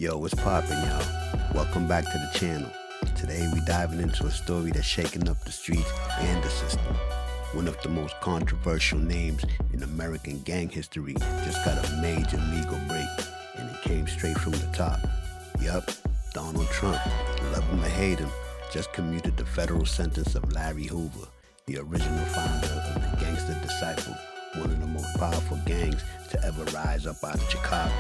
Yo, what's poppin', y'all? Welcome back to the channel. Today we diving into a story that's shaking up the streets and the system. One of the most controversial names in American gang history just got a major legal break, and it came straight from the top. Yup, Donald Trump, love him or hate him, just commuted the federal sentence of Larry Hoover, the original founder of the Gangster Disciple, one of the most powerful gangs to ever rise up out of Chicago.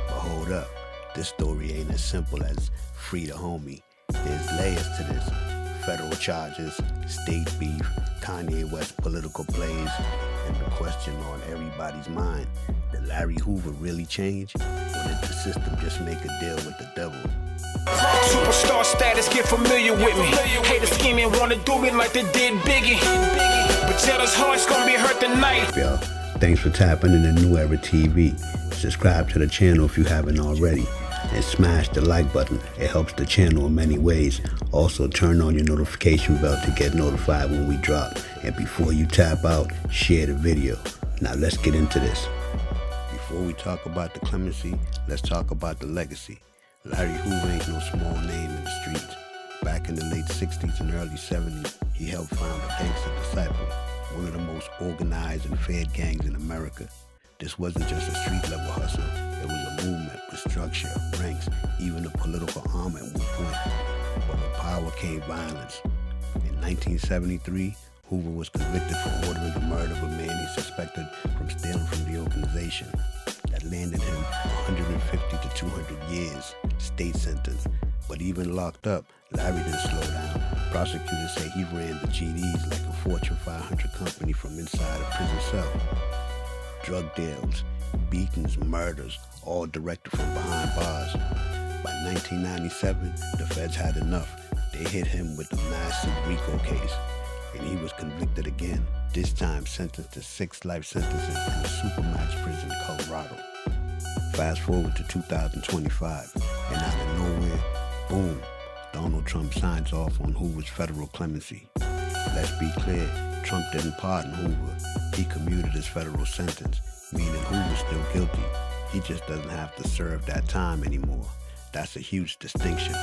But hold up, this story ain't as simple as free the homie. There's layers to this. Federal charges, state beef, Kanye West political plays, and the question on everybody's mind, did Larry Hoover really change? Or did the system just make a deal with the devil? Superstar status, get familiar with me. Haters scheming, wanna do me like they did Biggie. But jealous heart's gonna be hurt tonight. Yo, thanks for tapping into New Era TV. Subscribe to the channel if you haven't already. And smash the like button. It helps the channel in many ways. Also, turn on your notification bell to get notified when we drop. And before you tap out, share the video. Now let's get into this. Before we talk about the clemency, let's talk about the legacy. Larry Hoover ain't no small name in the streets. Back in the late 60s and early 70s, he helped found the Gangster Disciple, one of the most organized and fed gangs in America. This wasn't just a street-level hustle. It was a movement with structure, ranks, even a political arm at one point. But with power came violence. In 1973, Hoover was convicted for ordering the murder of a man he suspected from stealing from the organization. That landed him 150 to 200 years, state sentence. But even locked up, Larry didn't slow down. Prosecutors say he ran the GDs like a Fortune 500 company from inside a prison cell. Drug deals, beatings, murders, all directed from behind bars. By 1997, the feds had enough. They hit him with a massive RICO case, and he was convicted again, this time sentenced to 6 life sentences in a supermax prison in Colorado. Fast forward to 2025, and out of nowhere, boom, Donald Trump signs off on Hoover's federal clemency. Let's be clear, Trump didn't pardon Hoover. He commuted his federal sentence, meaning Hoover's still guilty. He just doesn't have to serve that time anymore. That's a huge distinction.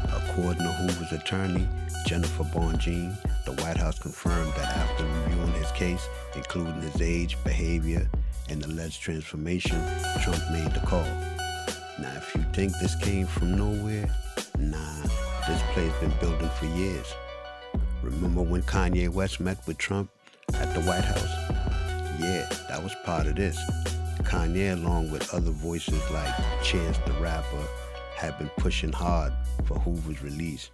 According to Hoover's attorney, Jennifer Bonjean, the White House confirmed that after reviewing his case, including his age, behavior, and alleged transformation, Trump made the call. Now, if you think this came from nowhere, nah, this play's been building for years. Remember when Kanye West met with Trump at the White House? Yeah, that was part of this. Kanye, along with other voices like Chance the Rapper, had been pushing hard for Hoover's release.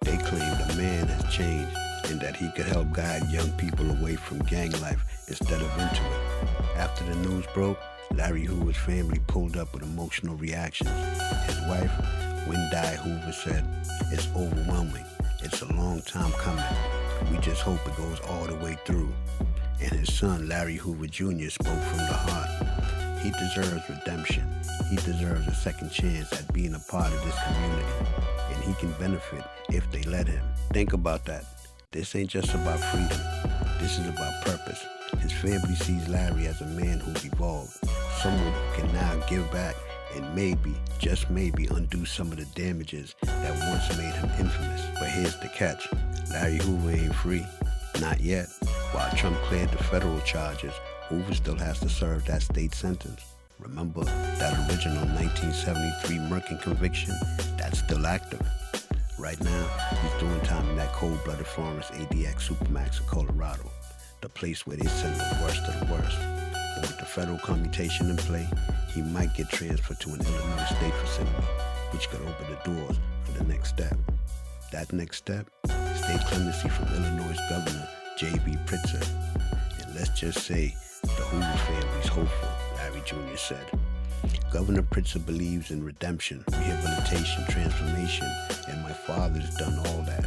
They claimed the man has changed and that he could help guide young people away from gang life instead of into it. After the news broke, Larry Hoover's family pulled up with emotional reactions. His wife, Wendy Hoover, said, "It's overwhelming. It's a long time coming. We just hope it goes all the way through." And his son, Larry Hoover Jr., spoke from the heart. He deserves redemption. He deserves a second chance at being a part of this community. And he can benefit if they let him. Think about that. This ain't just about freedom. This is about purpose. His family sees Larry as a man who's evolved. Someone who can now give back and maybe, just maybe, undo some of the damages that once made him infamous. But here's the catch. Larry Hoover ain't free. Not yet. While Trump cleared the federal charges, Hoover still has to serve that state sentence. Remember that original 1973 murking conviction? That's still active. Right now, he's doing time in that cold-blooded Forest ADX Supermax in Colorado, the place where they send the worst of the worst. But with the federal commutation in play, he might get transferred to an Illinois state facility, which could open the doors for the next step. That next step? State clemency from Illinois Governor J.B. Pritzker. And let's just say the Hoover family's hopeful, Larry Jr. said. Governor Pritzker believes in redemption, rehabilitation, transformation, and my father's done all that.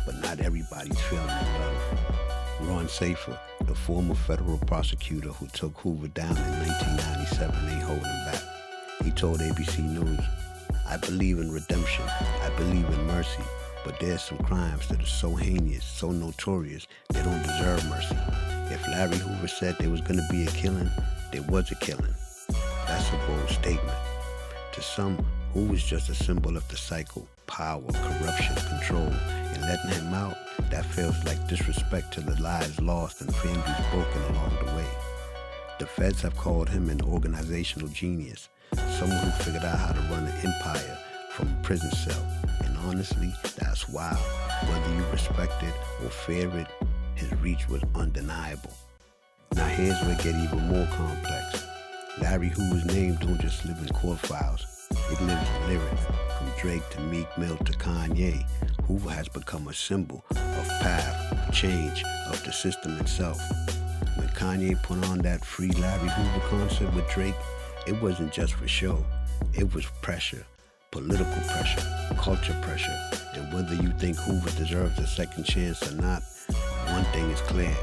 But not everybody's feeling the love. Ron Safer, the former federal prosecutor who took Hoover down in 1997, ain't holding back. He told ABC News, "I believe in redemption. I believe in mercy. But there's some crimes that are so heinous, so notorious, they don't deserve mercy. If Larry Hoover said there was going to be a killing, there was a killing. That's a bold statement. To some, Hoover's just a symbol of the cycle, power, corruption, control, and letting him out, that feels like disrespect to the lives lost and families broken along the way. The feds have called him an organizational genius, someone who figured out how to run an empire from a prison cell. And honestly, that's wild. Whether you respect it or fear it, his reach was undeniable. Now here's where it gets even more complex. Larry Hoover's name don't just live in court files. It lives in lyrics. From Drake to Meek Mill to Kanye, Hoover has become a symbol of path, of change, of the system itself. When Kanye put on that Free Larry Hoover concert with Drake, it wasn't just for show. It was pressure, political pressure, culture pressure. And whether you think Hoover deserves a second chance or not, one thing is clear.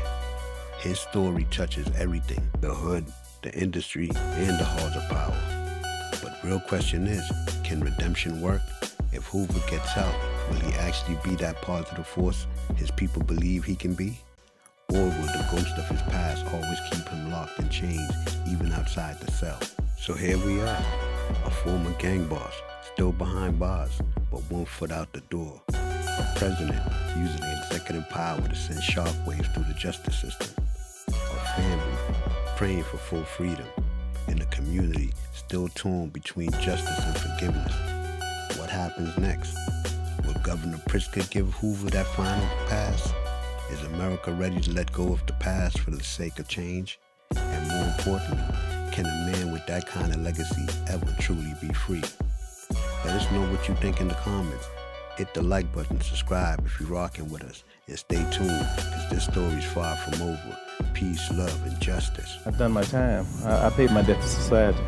His story touches everything, the hood, the industry, and the halls of power. But real question is, can redemption work? If Hoover gets out, will he actually be that positive force his people believe he can be? Or will the ghost of his past always keep him locked in chains, even outside the cell? So here we are, a former gang boss, still behind bars, but 1 foot out the door. A president using executive power to send shockwaves through the justice system. A family praying for full freedom. And a community still torn between justice and forgiveness. What happens next? Will Governor Pritzker give Hoover that final pass? Is America ready to let go of the past for the sake of change? And more importantly, can a man with that kind of legacy ever truly be free? Let us know what you think in the comments. Hit the like button, subscribe if you're rocking with us, and stay tuned, because this story's far from over. Peace, love, and justice. I've done my time. I paid my debt to society.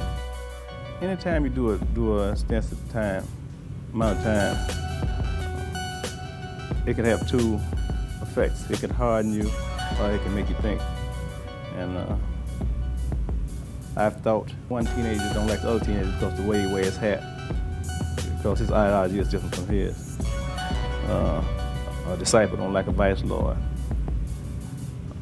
Anytime you do a extensive amount of time, it can have 2 effects. It can harden you, or it can make you think. And I've thought one teenager don't like the other teenager because the way he wears his hat, because his ideology is different from his. A disciple don't like a vice lord.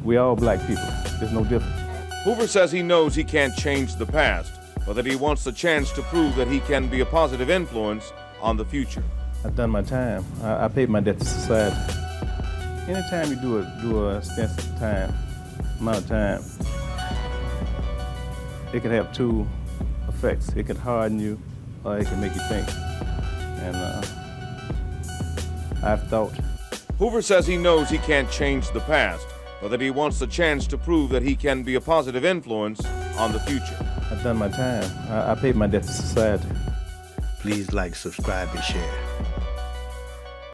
We all black people. There's no difference. Hoover says he knows he can't change the past, but that he wants the chance to prove that he can be a positive influence on the future. I've done my time. I paid my debt to society. Anytime you do a extensive amount of time, it can have 2 effects. It can harden you, or it can make you think. And I've thought. Hoover says he knows he can't change the past, but that he wants the chance to prove that he can be a positive influence on the future. I've done my time. I paid my debt to society. Please like, subscribe, and share.